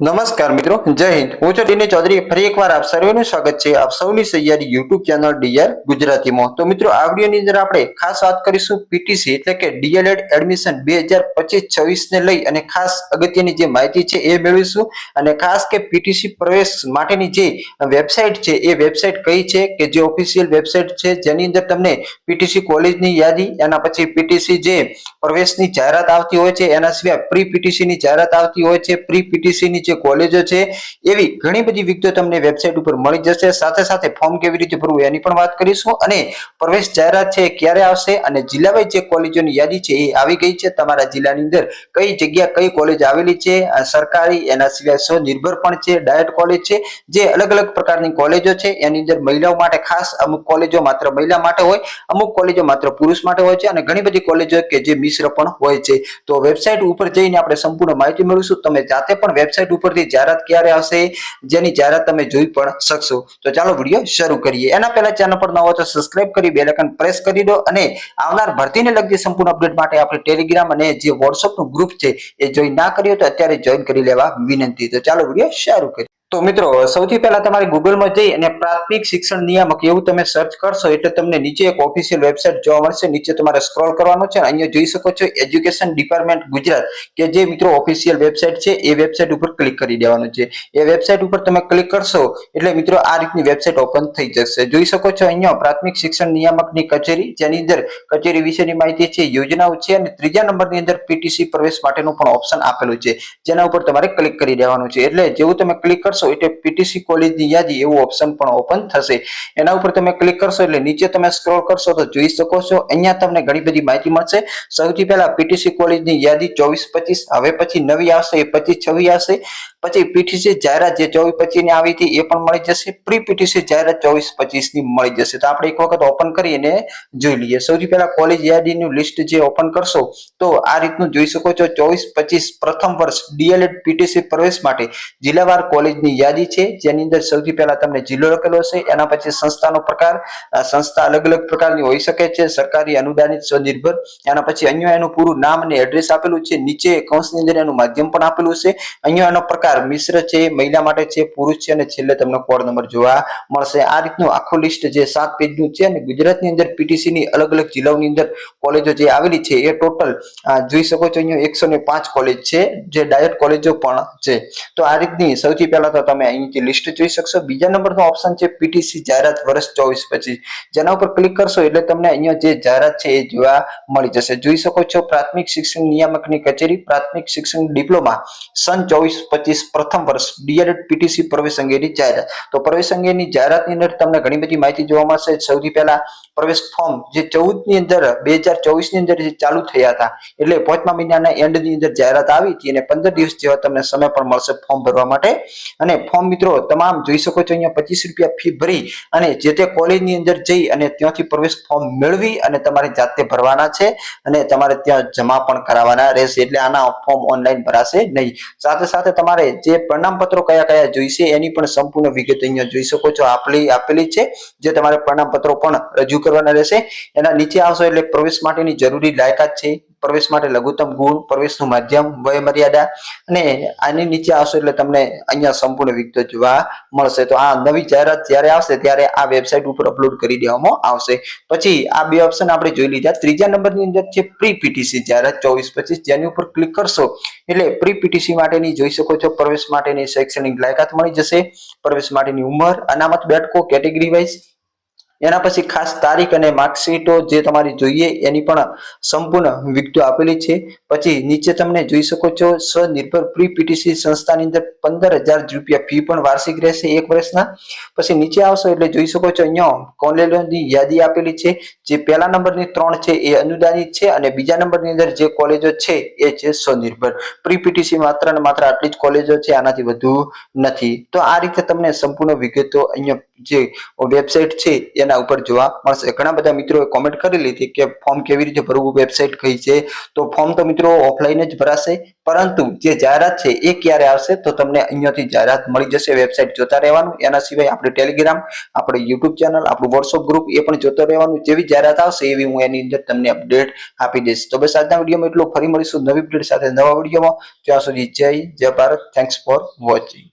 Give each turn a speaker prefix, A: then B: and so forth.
A: નમસ્કાર મિત્રો, જય હિન્દ। હું છું ડીને ચૌધરી। ફરી એકવાર આપ સર્વેનું સ્વાગત છે આપ સૌની સૈયારી યુટ્યુબ ચેનલ ડીઆર ગુજરાતીમાં। તો મિત્રો, આ વિડીયોની અંદર આપણે ખાસ વાત કરીશું પીટીસી એટલે કે ડીએલએડ એડમિશન 2025-26 ને લઈ અને ખાસ અગત્યની જે માહિતી છે એ મેળવીશું। અને ખાસ કે પીટીસી પ્રવેશ માટેની જે વેબસાઇટ છે એ વેબસાઇટ કઈ છે કે જે ઓફિશિયલ વેબસાઇટ છે જેની અંદર તમને પીટીસી કોલેજની યાદી, એના પછી પીટીસી જે પ્રવેશની જાહેરાત આવતી હોય છે, એના સિવાય પ્રી પીટીસી ની જાહેરાત આવતી હોય છે, પ્રી પીટીસી ની જે કોલેજો છે એવી ઘણી બધી વિગતો તમને વેબસાઇટ ઉપર મળી જશે। સાથે સાથે ફોર્મ કેવી રીતે ભરવું એની પણ વાત કરીશું અને પ્રવેશ જાહેરાત છે ક્યારે આવશે અને જિલ્લા વાઇઝ જે કોલેજોની યાદી છે એ આવી ગઈ છે। તમારા જિલ્લાની અંદર કઈ જગ્યા કઈ કોલેજ આવેલી છે, સરકારી, એના સિવાય સ્વનિર્ભર પણ છે, ડાયટ કોલેજ છે, જે અલગ અલગ પ્રકારની કોલેજો છે એની અંદર મહિલાઓ માટે ખાસ અમુક કોલેજો માત્ર મહિલા માટે હોય, અમુક કોલેજો માત્ર પુરુષ માટે હોય છે અને ઘણી બધી કોલેજો કે જે મિશ્ર પણ હોય છે। તો વેબસાઇટ ઉપર જઈને આપણે સંપૂર્ણ માહિતી મેળવીશું। તમે જાતે પણ વેબસાઇટ ઉપરથી જાહેરાત ક્યારે આવશે જેની જાહેરાત તમે જોઈ પણ શકશો। તો ચાલો વિડીયો શરૂ કરીએ। એના પહેલા ચેનલ પર ન હોય તો સબસ્ક્રાઇબ કરી બેલ આઇકન પ્રેસ કરી દો અને આવનાર ભરતીને લગતી સંપૂર્ણ અપડેટ માટે આપણે ટેલિગ્રામ અને જે વોટ્સએપ નું ગ્રુપ છે એ જોઈન ના કર્યો તો અત્યારે જોઈન કરી લેવા વિનંતી। તો ચાલો વિડીયો શરૂ કરીએ। તો મિત્રો, સૌથી પહેલા તમારે ગૂગલમાં જઈ અને પ્રાથમિક શિક્ષણ નિયામક એવું તમે સર્ચ કરશો એટલે તમને નીચે એક ઓફિશિયલ વેબસાઇટ જોવા મળશે। નીચે તમારે સ્ક્રોલ કરવાનું છે, અહીંયા જોઈ શકો છો એજ્યુકેશન ડિપાર્ટમેન્ટ ગુજરાત કે જે મિત્રો ઓફિશિયલ વેબસાઇટ છે એ વેબસાઇટ ઉપર ક્લિક કરી દેવાનું છે। એ વેબસાઇટ ઉપર તમે ક્લિક કરશો એટલે મિત્રો આ રીતની વેબસાઇટ ઓપન થઈ જશે। જોઈ શકો છો અહીંયા પ્રાથમિક શિક્ષણ નિયામકની કચેરી, જેની અંદર કચેરી વિશેની માહિતી છે, યોજનાઓ છે અને ત્રીજા નંબરની અંદર પીટીસી પ્રવેશ માટેનું પણ ઓપ્શન આપેલું છે જેના ઉપર તમારે ક્લિક કરી દેવાનું છે। એટલે જેવું તમે ક્લિક કરશો એટલે પીટીસી કોલેજની યાદી એવું ઓપ્શન પણ ઓપન થશે। એના ઉપર તમે ક્લિક કરશો એટલે નીચે તમે સ્ક્રોલ કરશો તો જોઈ શકો છો અહીંયા તમને ઘણી બધી માહિતી મળશે। સૌથી પહેલા પીટીસી કોલેજની યાદી 24-25, હવે પછી નવી આવશે એ 25-26 આવશે, પછી પીટીસી જાહેરાત જે 24-25 ની આવી હતી એ પણ મળી જશે, પ્રી પીટીસી જાહેરાત 24-25 ની મળી જશે। તો આપણે એક વખત ઓપન કરીને જોઈ લઈએ। સૌથી પહેલા કોલેજ યાદીનું લિસ્ટ જે ઓપન કરશો તો આ રીતનું જોઈ શકો છો 24-25 પ્રથમ વર્ષ ડીએલએડ પીટીસી પ્રવેશ માટે જિલ્લાવાર કોલેજની યાદી છે, જેની અંદર સૌથી પહેલા તમને જિલ્લો લખેલો હશે, એના પછી સંસ્થાનો પ્રકાર, સંસ્થા અલગ અલગ પ્રકારની હોઈ શકે છે, સરકારી, અનુદાનિત, સ્વનિર્ભર, એના પછી અહીંયા એનું પૂરું નામ અને એડ્રેસ આપેલું છે, નીચે કૌંસની અંદર એનું માધ્યમ પણ આપેલું છે, અહીંયા એનો પ્રકાર મિશ્ર છે, મહિલા માટે છે, પુરુષ છે અને છેલ્લે તમને કોડ નંબર જોવા મળશે। આ રીતનું આખું લિસ્ટ જે 7 પેજનું છે અને ગુજરાતની અંદર પીટીસી ની અલગ અલગ જિલ્લાઓની અંદર કોલેજો જે આવેલી છે એ ટોટલ જોઈ શકો છો અહીંયા 105 કોલેજ છે, જે ડાયટ કોલેજો પણ છે। તો આ રીતની સૌથી પહેલા તો તમે અહીંથી લિસ્ટ જોઈ શકશો। બીજા નંબરનો ઓપ્શન છે પીટીસી જાહેરાત વર્ષ 24-25, જેના ઉપર ક્લિક કરશો એટલે તમને અહીંયા જે જાહેરાત છે એ જોવા મળી જશે। જોઈ શકો છો પ્રાથમિક શિક્ષણ નિયામકની કચેરી, પ્રાથમિક શિક્ષણ ડિપ્લોમા સન 24-25 પ્રથમ વર્ષ ડીએલએડ પીટીસી પ્રવેશ અંગેની જાહેરાત। તો પ્રવેશ અંગેની જાહેરાતની અંદર તમને ઘણી બધી માહિતી જોવા મળશે। સૌથી પહેલા પ્રવેશ ફોર્મ જે 14 ની અંદર 2024 ની અંદર જે ચાલુ થયા હતા એટલે 5મા મહિનાના એન્ડની અંદર જાહેરાત આવી હતી અને 15 દિવસ જેવા તમને સમય પણ મળશે ફોર્મ ભરવા માટે। અને ફોર્મ મિત્રો તમામ જોઈ શકો છો અહીંયા 25 રૂપિયા ફી ભરી અને જે તે કોલેજની અંદર જઈ અને ત્યાંથી પ્રવેશ ફોર્મ મેળવી અને તમારે જાતે ભરવાના છે અને તમારે ત્યાં જમા પણ કરાવવાના રહેશે। એટલે આના ફોર્મ ઓનલાઈન ભરાશે નહીં। સાથે સાથે તમારે જે પ્રમાણપત્રો કયા કયા જોઈશે એની પણ સંપૂર્ણ વિગત અહીંયા જોઈ શકો છો આપેલી છે, જે તમારે પ્રમાણપત્રો પણ રજૂ કરવાના રહેશે। એના નીચે આવશો એટલે પ્રવેશ માટેની જરૂરી લાયકાત છે, પ્રવેશ માટે લઘુત્તમ ગુણ, પ્રવેશનું માધ્યમ, વય મર્યાદા અને આની નીચે આવશો એટલે તમને અહીંયા સંપૂર્ણ વિગતો જોવા મળશે। તો આ નવી જાહેરાત જ્યારે આવશે ત્યારે આ વેબસાઇટ ઉપર અપલોડ કરી દેવામાં આવશે। પછી આ બે ઓપ્શન આપણે જોઈ લીધા। ત્રીજા નંબરની અંદર છે પ્રી પીટીસી જાહેરાત 24-25, જેની ઉપર ક્લિક કરશો એટલે પ્રી પીટીસી માટેની જોઈ શકો છો પ્રવેશ માટેની શૈક્ષણિક લાયકાત મળી જશે, પ્રવેશ માટેની ઉંમર, અનામત બેઠકો કેટેગરી વાઇઝ, એના પછી ખાસ તારીખ અને માર્કશીટો જે તમારી જોઈએ એની પણ સંપૂર્ણ વિગતો આપેલી છે। પછી નીચે તમને જોઈ શકો છો સ્વનિર્ભર પ્રી પીટીસી સંસ્થાની અંદર 15,000 રૂપિયા ફી પણ વાર્ષિક રહેશે 1 વર્ષના। પછી નીચે આવશો એટલે જોઈ શકો છો અહીંયા કોલેજોની યાદી આપેલી છે, જે પહેલા નંબરની 3 છે એ અનુદાનિત છે અને બીજા નંબરની અંદર જે કોલેજો છે એ છે સ્વનિર્ભર। પ્રી પીટીસી માત્ર ને માત્ર આટલી જ કોલેજો છે, આનાથી વધુ નથી। તો આ રીતે તમને સંપૂર્ણ વિગતો અહીંયા જે વેબસાઇટ છે એના ઉપર જોવા મળશે. ઘણા બધા મિત્રોએ કોમેન્ટ કરેલી હતી કે ફોર્મ કેવી રીતે ભરવું, વેબસાઇટ કઈ છે. તો ફોર્મ તો મિત્રો ઓફલાઈન જ ભરાશે, પરંતુ જે જાહેરાત છે એ ક્યારે આવશે તો તમને અહીંયાથી જાહેરાત મળી જશે. વેબસાઇટ જોતા રહેવાનું. એના સિવાય આપણે ટેલિગ્રામ, આપણે યુટ્યુબ ચેનલ, આપણું વોટ્સઅપ ગ્રુપ એ પણ જોતો રહેવાનું. જેવી જાહેરાત આવશે એવી હું એની અંદર તમને અપડેટ આપી દઈશ. તો બસ આજના વિડીયોમાં એટલું. ફરી મળીશું નવી અપડેટ સાથે નવા વિડીયોમાં. ત્યાં સુધી જય ભારત. Thanks for watching.